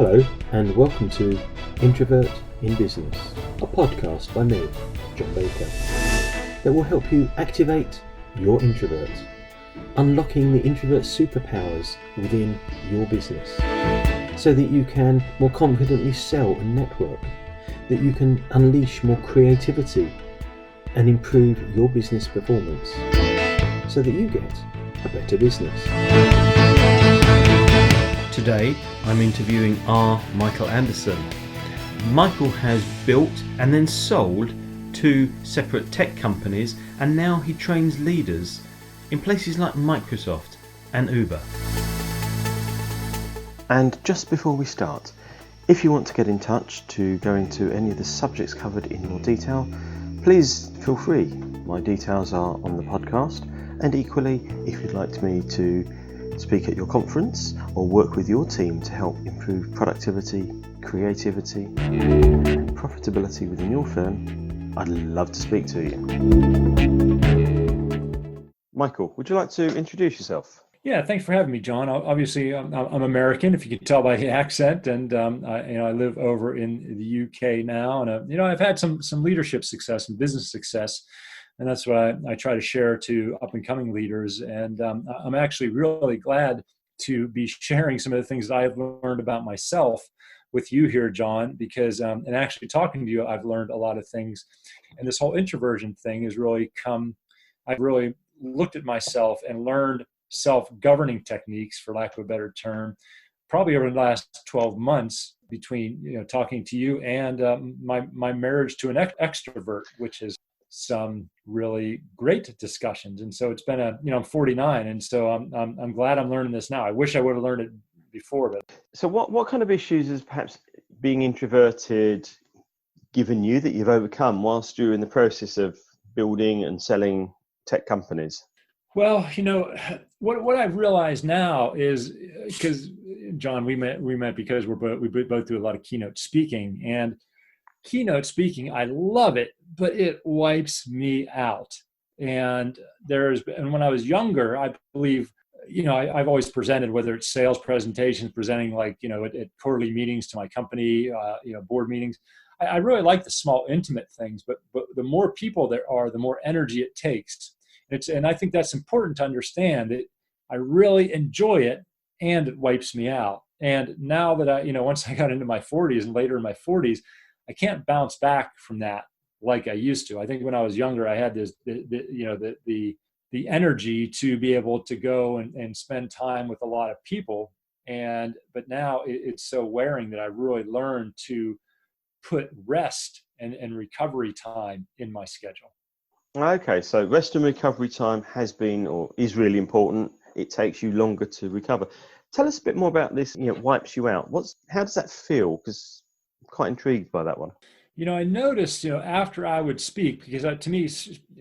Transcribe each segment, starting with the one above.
Hello and welcome to Introvert in Business, a podcast by me, John Baker, that will help you activate your introvert, unlocking the introvert superpowers within your business so that you can more confidently sell and network, that you can unleash more creativity and improve your business performance so that you get a better business. Today, I'm interviewing Michael Anderson. Michael has built and then sold 2 separate tech companies, and now he trains leaders in places like Microsoft and Uber. And just before we start, if you want to get in touch to go into any of the subjects covered in more detail, please feel free. My details are on the podcast, and equally, if you'd like me to speak at your conference or work with your team to help improve productivity, creativity, and profitability within your firm, I'd love to speak to you. Michael, would you like to introduce yourself? Yeah, thanks for having me, John. Obviously, I'm American, if you can tell by the accent, and I live over in the UK now, and I've had some leadership success and business success. And that's what I try to share to up-and-coming leaders. And I'm actually really glad to be sharing some of the things that I've learned about myself with you here, John, because and actually talking to you, I've learned a lot of things. And this whole introversion thing has really I've really looked at myself and learned self-governing techniques, for lack of a better term, probably over the last 12 months between talking to you and my marriage to an extrovert, which is some really great discussions. And so it's been I'm 49, and so I'm glad I'm learning this now. I wish I would have learned it before. But so what kind of issues has perhaps being introverted given you that you've overcome whilst you're in the process of building and selling tech companies? Well, what I've realized now is, because John, we met because we both do a lot of keynote speaking, and keynote speaking, I love it, but it wipes me out. And when I was younger, I believe, I've always presented, whether it's sales presentations, presenting at quarterly meetings to my company, board meetings. I really like the small, intimate things, but the more people there are, the more energy it takes. And I think that's important to understand, that I really enjoy it and it wipes me out. And now that once I got into my 40s and later in my 40s, I can't bounce back from that like I used to. I think when I was younger, I had the energy to be able to go and spend time with a lot of people. But now it's so wearing that I really learned to put rest and recovery time in my schedule. Okay, so rest and recovery time has been or is really important. It takes you longer to recover. Tell us a bit more about this. Wipes you out. How does that feel? Because I'm quite intrigued by that one. I noticed, after I would speak, because to me,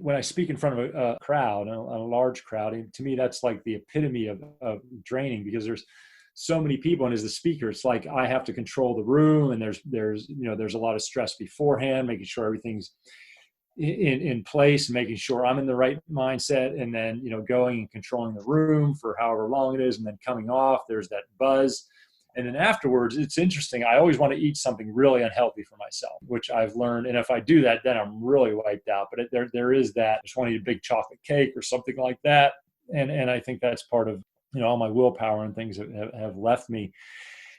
when I speak in front of a crowd, a large crowd, to me, that's like the epitome of draining, because there's so many people. And as the speaker, it's like I have to control the room, and there's a lot of stress beforehand, making sure everything's in place, and making sure I'm in the right mindset, and then going and controlling the room for however long it is, and then coming off, there's that buzz. And then afterwards, it's interesting, I always want to eat something really unhealthy for myself, which I've learned, and if I do that, then I'm really wiped out. But there is that, I just want to eat a big chocolate cake or something like that, and I think that's part of all my willpower and things have left me.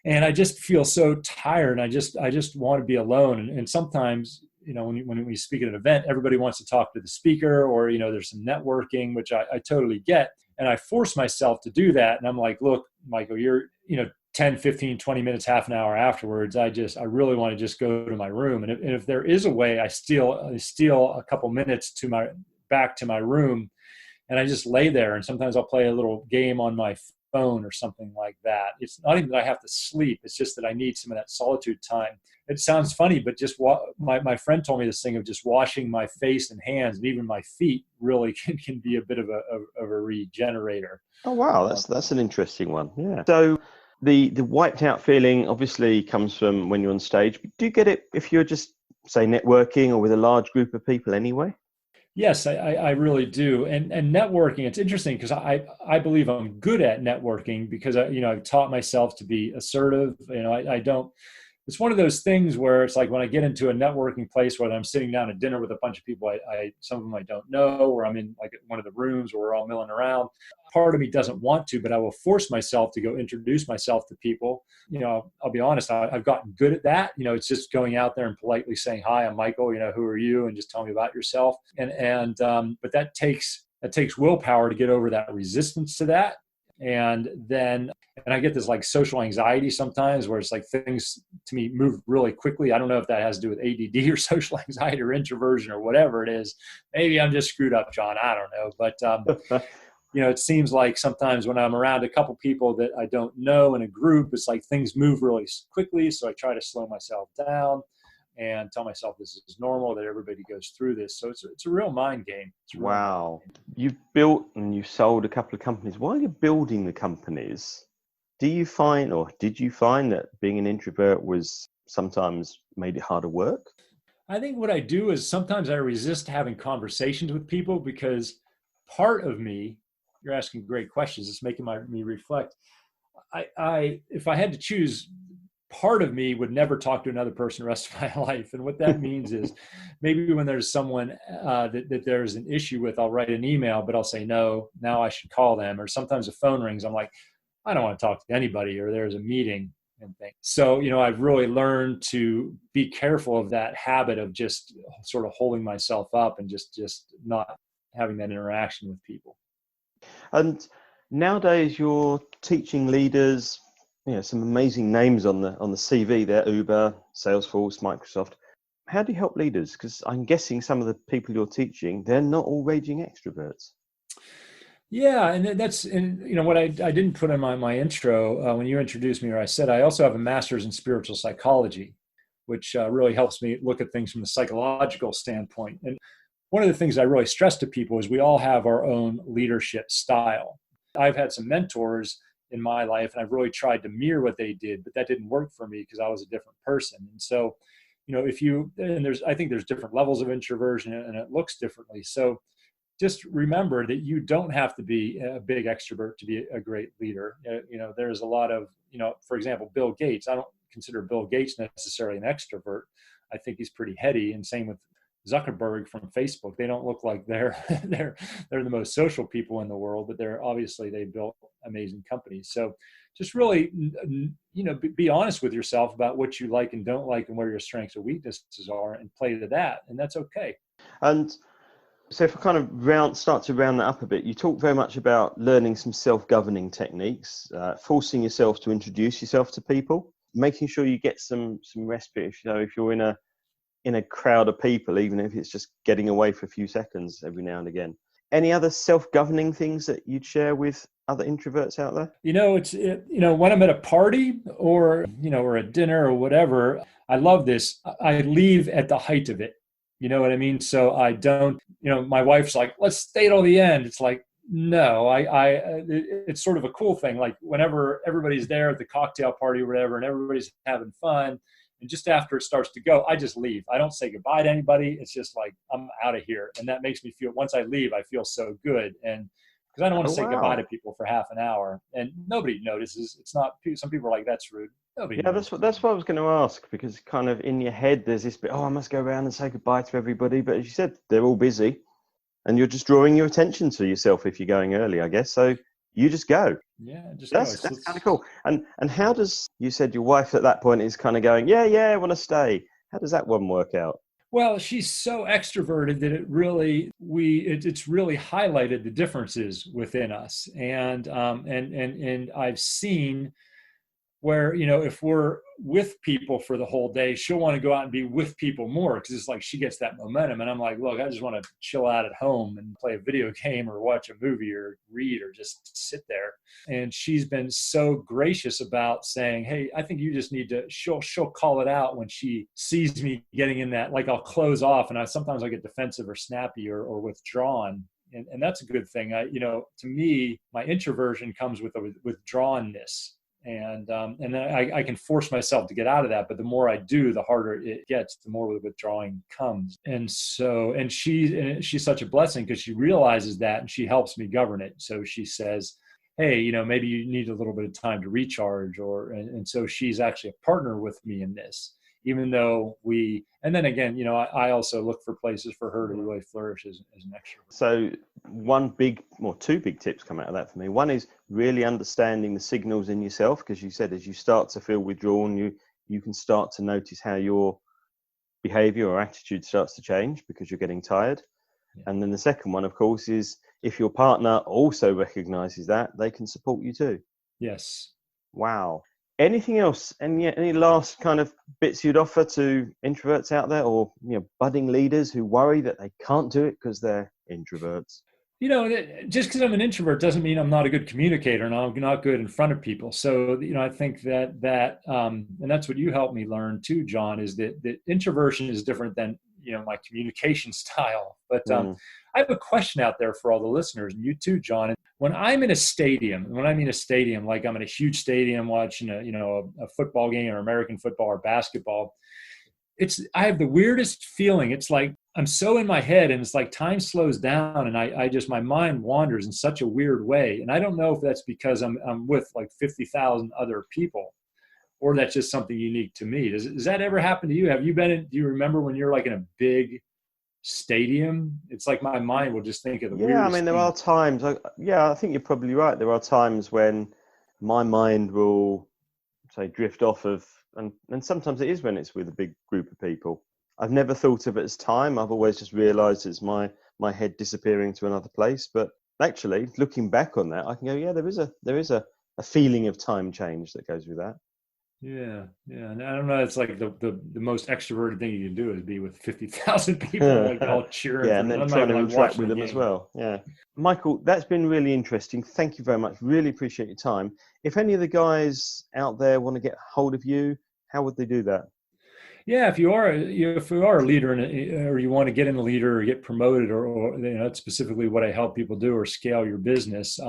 And I just feel so tired, and I just want to be alone. And sometimes, when we speak at an event, everybody wants to talk to the speaker, or, there's some networking, which I totally get. And I force myself to do that. And I'm like, look, Michael, you're, 10, 15, 20 minutes, half an hour afterwards, I really want to just go to my room. And if there is a way, I steal a couple minutes back to my room, and I just lay there. And sometimes I'll play a little game on my phone or something like that. It's not even that I have to sleep. It's just that I need some of that solitude time. It sounds funny, but just my friend told me this thing of just washing my face and hands, and even my feet really can be a bit of a regenerator. Oh, wow. That's an interesting one. Yeah. So the wiped out feeling obviously comes from when you're on stage. Do you get it if you're just, say, networking or with a large group of people anyway? Yes, I really do. And networking, it's interesting because I believe I'm good at networking because I've taught myself to be assertive. I don't, it's one of those things where it's like when I get into a networking place, whether I'm sitting down at dinner with a bunch of people, some of them I don't know, or I'm in like one of the rooms where we're all milling around. Part of me doesn't want to, but I will force myself to go introduce myself to people. I'll be honest, I've gotten good at that. It's just going out there and politely saying, "Hi, I'm Michael. Who are you?" And just tell me about yourself. But that takes willpower to get over that resistance to that. And I get this like social anxiety sometimes where it's like things to me move really quickly. I don't know if that has to do with ADD or social anxiety or introversion or whatever it is. Maybe I'm just screwed up, John. I don't know. But it seems like sometimes when I'm around a couple people that I don't know in a group, it's like things move really quickly. So I try to slow myself down and tell myself this is normal, that everybody goes through this. So it's a real mind game. Wow. You've built and you've sold a couple of companies. While you're building the companies, did you find that being an introvert was sometimes made it harder work? I think what I do is sometimes I resist having conversations with people because part of me, you're asking great questions, it's making me reflect. If I had to choose, part of me would never talk to another person the rest of my life. And what that means is maybe when there's someone that there's an issue with, I'll write an email, but I'll say, no, now I should call them. Or sometimes the phone rings. I'm like, I don't want to talk to anybody, or there's a meeting and things. So, I've really learned to be careful of that habit of just sort of holding myself up and just not having that interaction with people. And nowadays you're teaching leaders, some amazing names on the CV there: Uber, Salesforce, Microsoft. How do you help leaders? Because I'm guessing some of the people you're teaching, they're not all raging extroverts. Yeah, and what I didn't put in my intro when you introduced me, or I said I also have a master's in spiritual psychology, which really helps me look at things from a psychological standpoint. And one of the things I really stress to people is we all have our own leadership style. I've had some mentors in my life, and I've really tried to mirror what they did, but that didn't work for me because I was a different person. And so, I think there's different levels of introversion, and it looks differently. So just remember that you don't have to be a big extrovert to be a great leader. There's a lot of, for example, Bill Gates. I don't consider Bill Gates necessarily an extrovert. I think he's pretty heady, and same with Zuckerberg from Facebook. They don't look like they're the most social people in the world, but they built amazing companies. So just really, be honest with yourself about what you like and don't like and where your strengths and weaknesses are, and play to that. And that's okay. And so if I kind of start to round that up a bit, you talk very much about learning some self-governing techniques, forcing yourself to introduce yourself to people, making sure you get some respite. If you're in a crowd of people, even if it's just getting away for a few seconds every now and again. Any other self-governing things that you'd share with other introverts out there? When I'm at a party or a dinner or whatever, I love this. I leave at the height of it. You know what I mean? So I don't, my wife's like, let's stay till the end. It's like, no, it's sort of a cool thing. Like whenever everybody's there at the cocktail party or whatever, and everybody's having fun, and just after it starts to go, I just leave. I don't say goodbye to anybody. It's just like, I'm out of here. And that makes me feel, once I leave, I feel so good. And because I don't want to say goodbye to people for half an hour, and nobody notices. It's not, some people are like, that's rude. Nobody notices. That's what I was going to ask, because kind of in your head, there's this bit, I must go around and say goodbye to everybody. But as you said, they're all busy and you're just drawing your attention to yourself if you're going early, I guess. So you just go. Yeah, that's kind of cool. And how does, you said your wife at that point is kind of going, yeah, I want to stay. How does that one work out? Well, she's so extroverted that it's really highlighted the differences within us. And I've seen where, if we're with people for the whole day, she'll want to go out and be with people more, because it's like she gets that momentum. And I'm like, look, I just want to chill out at home and play a video game or watch a movie or read or just sit there. And she's been so gracious about saying, hey, I think you just need to, she'll call it out when she sees me getting in that, like I'll close off, and sometimes I get defensive or snappy or withdrawn. And that's a good thing. To me, my introversion comes with a withdrawnness. then I can force myself to get out of that. But the more I do, the harder it gets, the more the withdrawing comes. And she's such a blessing because she realizes that and she helps me govern it. So she says, hey, maybe you need a little bit of time to recharge, and so she's actually a partner with me in this, even though and then again, I also look for places for her to really flourish as an extrovert. So two big tips come out of that for me. One is really understanding the signals in yourself, because you said as you start to feel withdrawn, you can start to notice how your behavior or attitude starts to change because you're getting tired. Yeah. And then the second one, of course, is if your partner also recognizes that, they can support you too. Yes. Wow. Anything else? Any last kind of bits you'd offer to introverts out there, or budding leaders who worry that they can't do it because they're introverts? Just because I'm an introvert doesn't mean I'm not a good communicator and I'm not good in front of people. So, I think that and that's what you helped me learn too, John, is that introversion is different than, my communication style. But I have a question out there for all the listeners, and you too, John. When I'm in a stadium, like I'm in a huge stadium watching a football game or American football or basketball, I have the weirdest feeling. It's like I'm so in my head, and it's like time slows down, and my mind wanders in such a weird way. And I don't know if that's because I'm with like 50,000 other people, or that's just something unique to me. Does that ever happen to you? Do you remember when you're like in a big stadium? It's like my mind will just think of the weirdest there thing. are times. I think you're probably right. There are times when my mind will say drift off of, and sometimes it is when it's with a big group of people. I've never thought of it as time. I've always just realised it's my head disappearing to another place. But actually, looking back on that, I can go, yeah, there is a feeling of time change that goes with that. Yeah. And I don't know. It's like the most extroverted thing you can do is be with 50,000 people, like all cheering. Yeah, and then trying to interact with them as well. Yeah, Michael, that's been really interesting. Thank you very much. Really appreciate your time. If any of the guys out there want to get hold of you, how would they do that? Yeah, if you are a leader or you want to get in a leader or get promoted, or that's specifically what I help people do, or scale your business.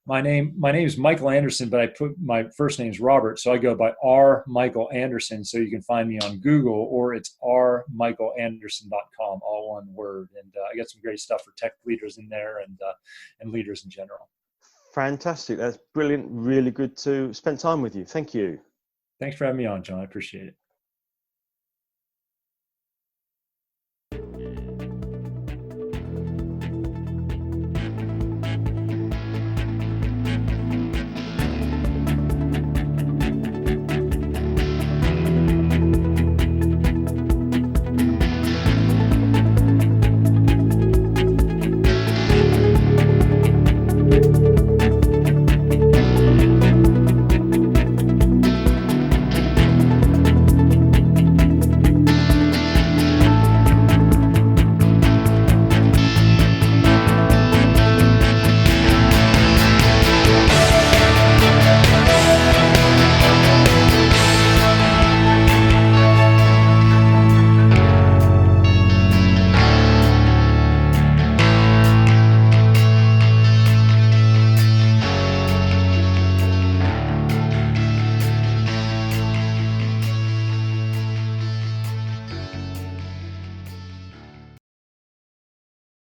My name is Michael Anderson, but I put my first name is Robert, so I go by R. Michael Anderson. So you can find me on Google, or it's rmichaelanderson.com, all one word. And I got some great stuff for tech leaders in there and leaders in general. Fantastic. That's brilliant. Really good to spend time with you. Thank you. Thanks for having me on, John. I appreciate it.